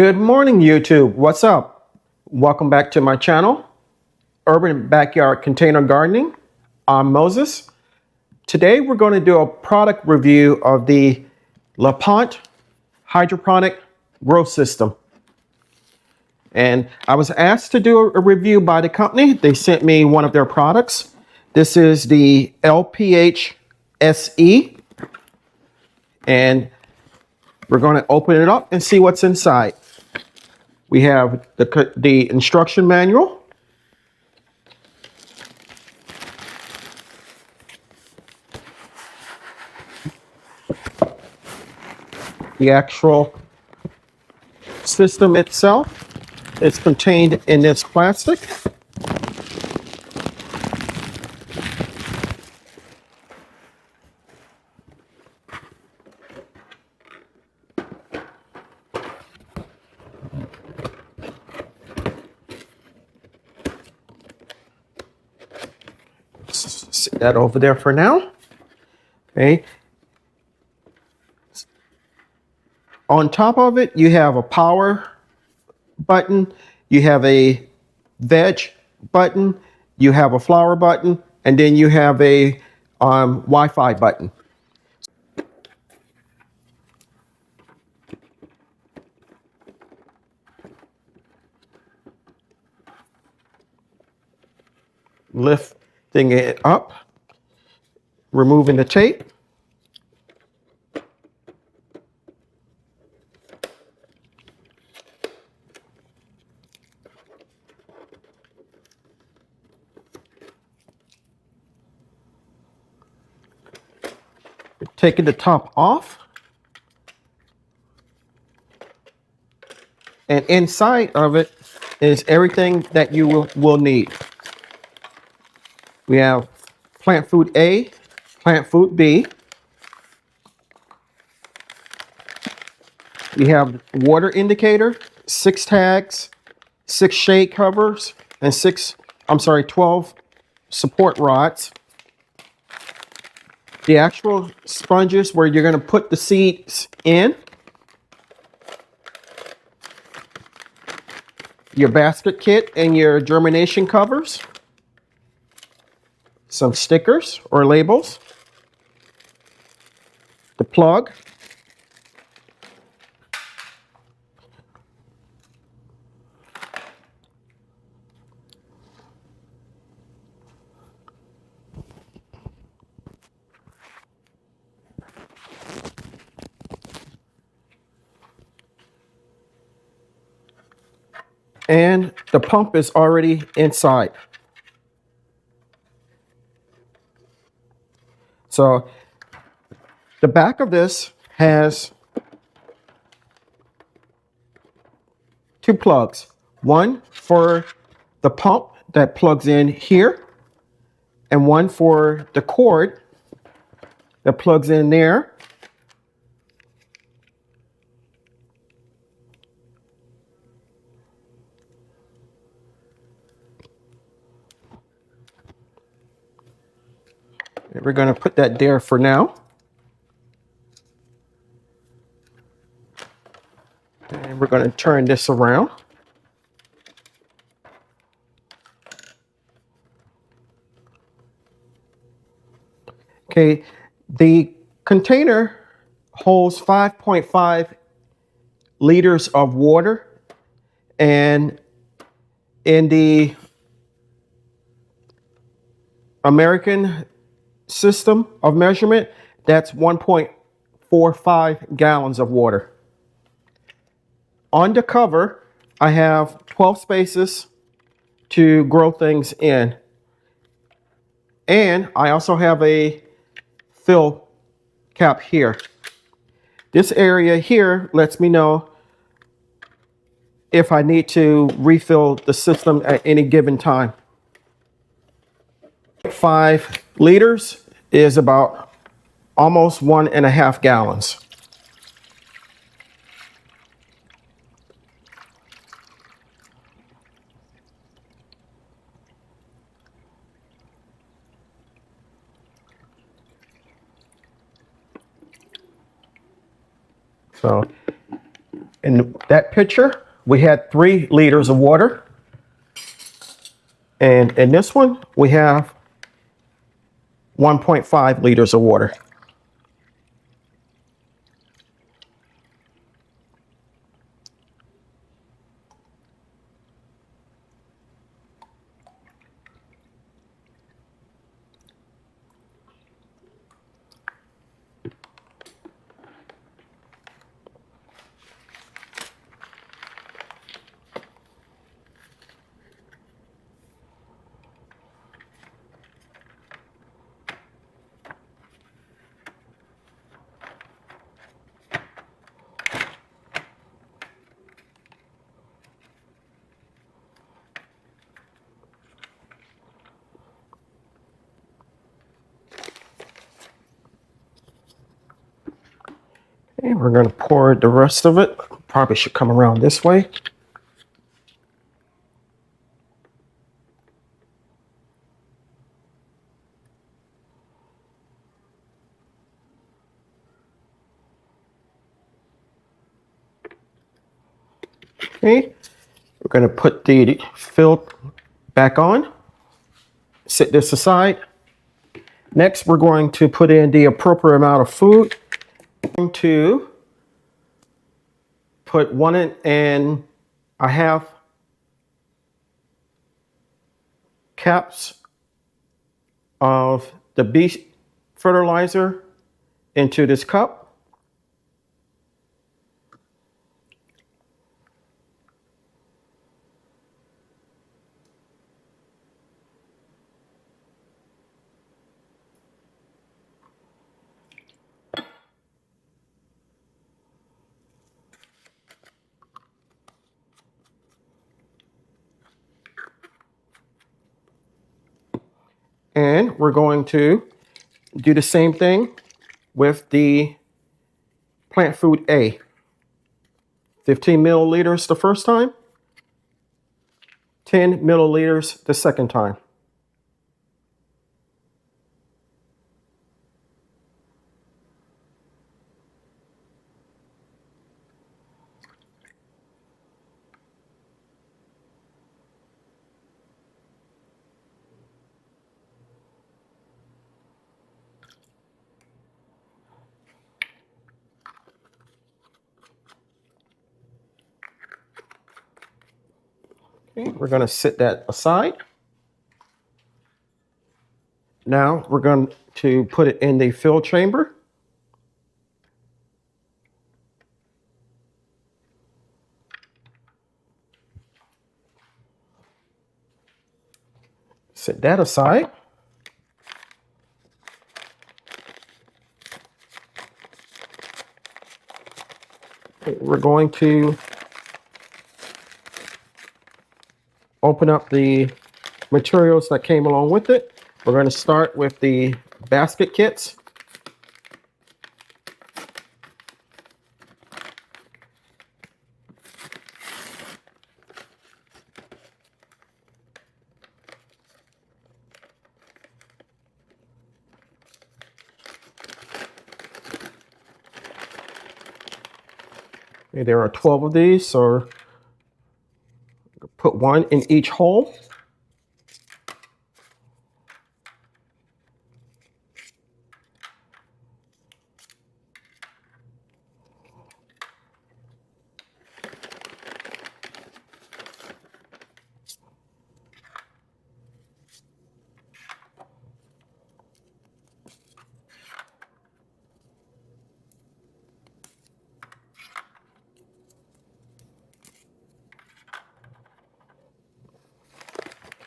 Good morning, YouTube. What's up? Welcome back to my channel, Urban Backyard Container Gardening. I'm Moses. Today we're going to do a product review of the LPH Hydroponic Grow System. And I was asked to do a review by the company. They sent me one of their products. This is the LPH-SE. And we're going to open it up and see what's inside. We have the instruction manual. The actual system itself is contained in this plastic. Set that over there for now. Okay. On top of it, you have a power button, you have a veg button, you have a flower button, and then you have a Wi-Fi button. Lifting it up, removing the tape. Taking the top off. And inside of it is everything that you will need. We have plant food A, plant food B. We have water indicator, 6 tags, 6 shade covers, and 12 support rods. The actual sponges where you're going to put the seeds in. Your basket kit and your germination covers. Some stickers or labels. The plug. And the pump is already inside. So the back of this has 2 plugs. One for the pump that plugs in here, and one for the cord that plugs in there. And we're going to put that there for now. And we're going to turn this around. Okay, the container holds 5.5 liters of water, and in the American system of measurement, that's 1.45 gallons of water. On the cover, I have 12 spaces to grow things in. And I also have a fill cap here. This area here lets me know if I need to refill the system at any given time. 5 liters is about almost 1.5 gallons. So In that picture, we had 3 liters of water. And in this one, we have 1.5 liters of water. And we're going to pour the rest of it. Probably should come around this way. Okay, we're going to put the fill back on. Set this aside. Next, we're going to put in the appropriate amount of food. I'm going to put 1.5 caps of the beef fertilizer into this cup. And we're going to do the same thing with the plant food A. 15 milliliters the first time, 10 milliliters the second time. Okay, we're going to set that aside. Now we're going to put it in the fill chamber. Set that aside. Okay, we're going to open up the materials that came along with it. We're going to start with the basket kits. Okay, there are 12 of these, so put 1 in each hole.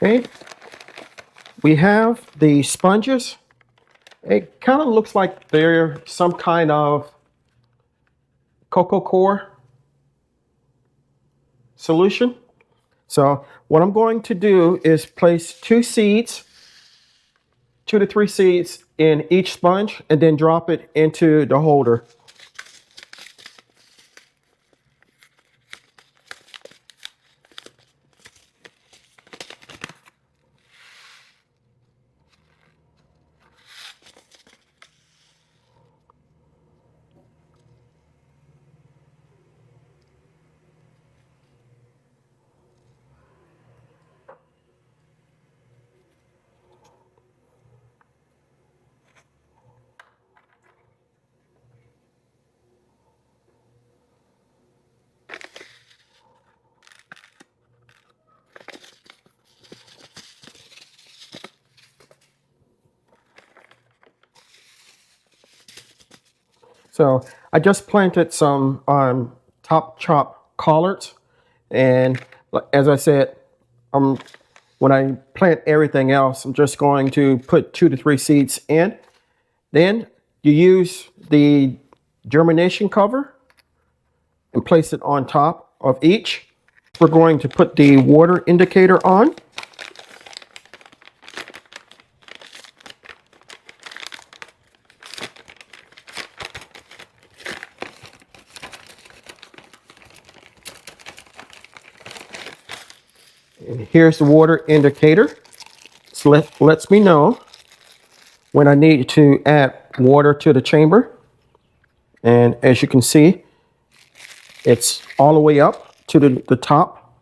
Okay, we have the sponges. It kind of looks like they're some kind of cocoa core solution. So what I'm going to do is place 2 to 3 seeds in each sponge and then drop it into the holder. So I just planted some top chop collards, and as I said, when I plant everything else, I'm just going to put 2 to 3 seeds in. Then you use the germination cover and place it on top of each. We're going to put the water indicator on. And here's the water indicator. So lets me know when I need to add water to the chamber. And as you can see, it's all the way up to the top.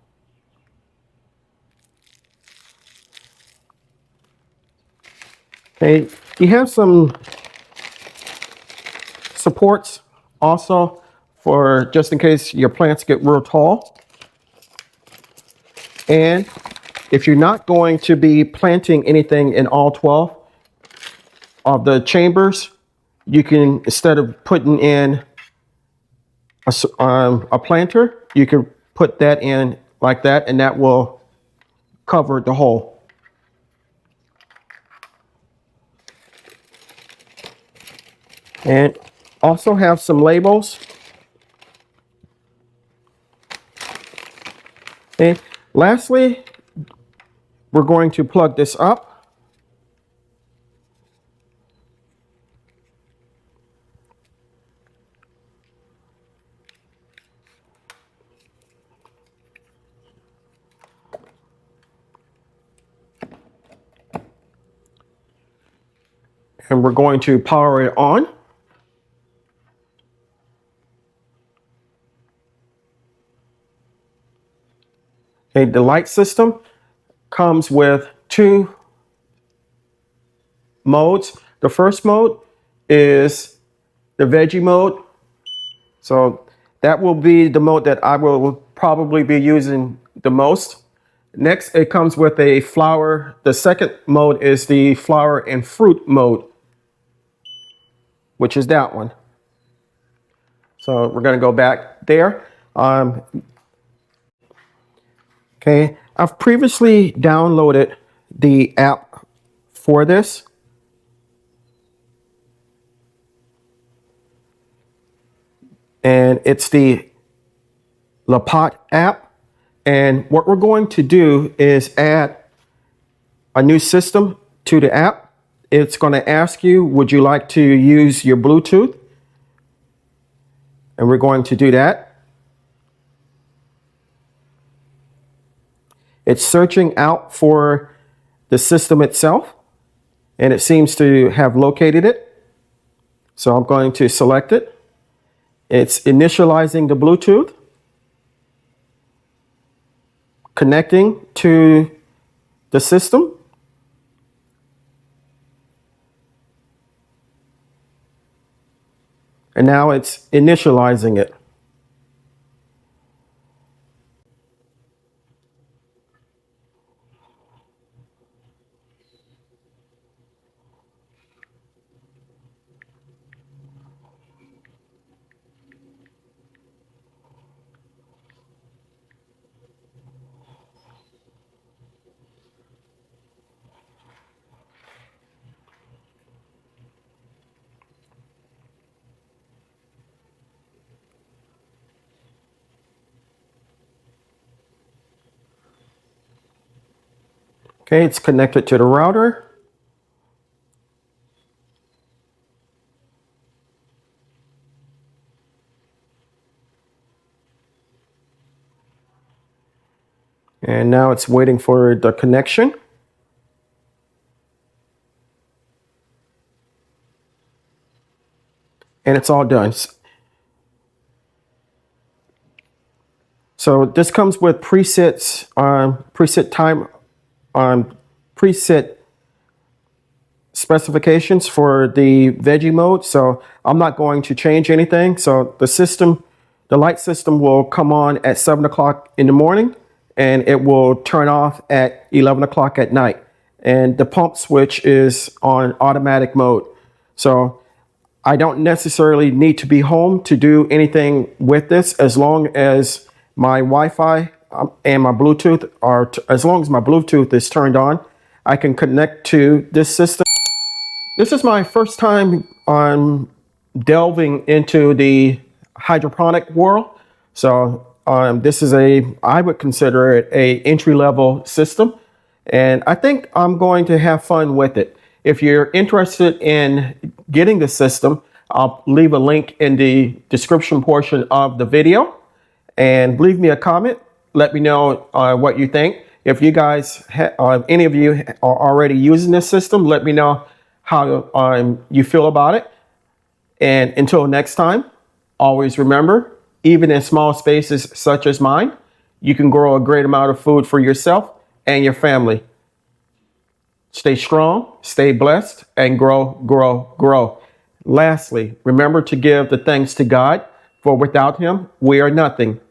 Okay, you have some supports also for just in case your plants get real tall. And if you're not going to be planting anything in all 12 of the chambers, you can, instead of putting in a planter, you can put that in like that, and that will cover the hole. And also have some labels. And lastly, we're going to plug this up. And we're going to power it on. Okay, the light system comes with 2 modes. The first mode is the veggie mode. So that will be the mode that I will probably be using the most. Next, it comes with a flower. The second mode is the flower and fruit mode, which is that one. So we're going to go back there. Okay, I've previously downloaded the app for this. And it's the LPH app. And what we're going to do is add a new system to the app. It's going to ask you, would you like to use your Bluetooth? And we're going to do that. It's searching out for the system itself, and it seems to have located it. So I'm going to select it. It's initializing the Bluetooth, connecting to the system. And now it's initializing it. Okay, it's connected to the router. And now it's waiting for the connection. And it's all done. So this comes with presets, preset time, preset specifications for the veggie mode. So I'm not going to change anything. So the system, the light system will come on at 7 o'clock in the morning, and it will turn off at 11 o'clock at night. And the pump switch is on automatic mode. So I don't necessarily need to be home to do anything with this, as long as my Wi-Fi and my Bluetooth are, as long as my Bluetooth is turned on, I can connect to this system. This is my first time on delving into the hydroponic world. So this is I would consider it a entry-level system. And I think I'm going to have fun with it. If you're interested in getting the system, I'll leave a link in the description portion of the video. And leave me a comment. Let me know what you think. If you guys, any of you are already using this system, let me know how you feel about it. And until next time, always remember, even in small spaces such as mine, you can grow a great amount of food for yourself and your family. Stay strong, stay blessed, and grow, grow, grow. Lastly, remember to give the thanks to God, for without him, we are nothing.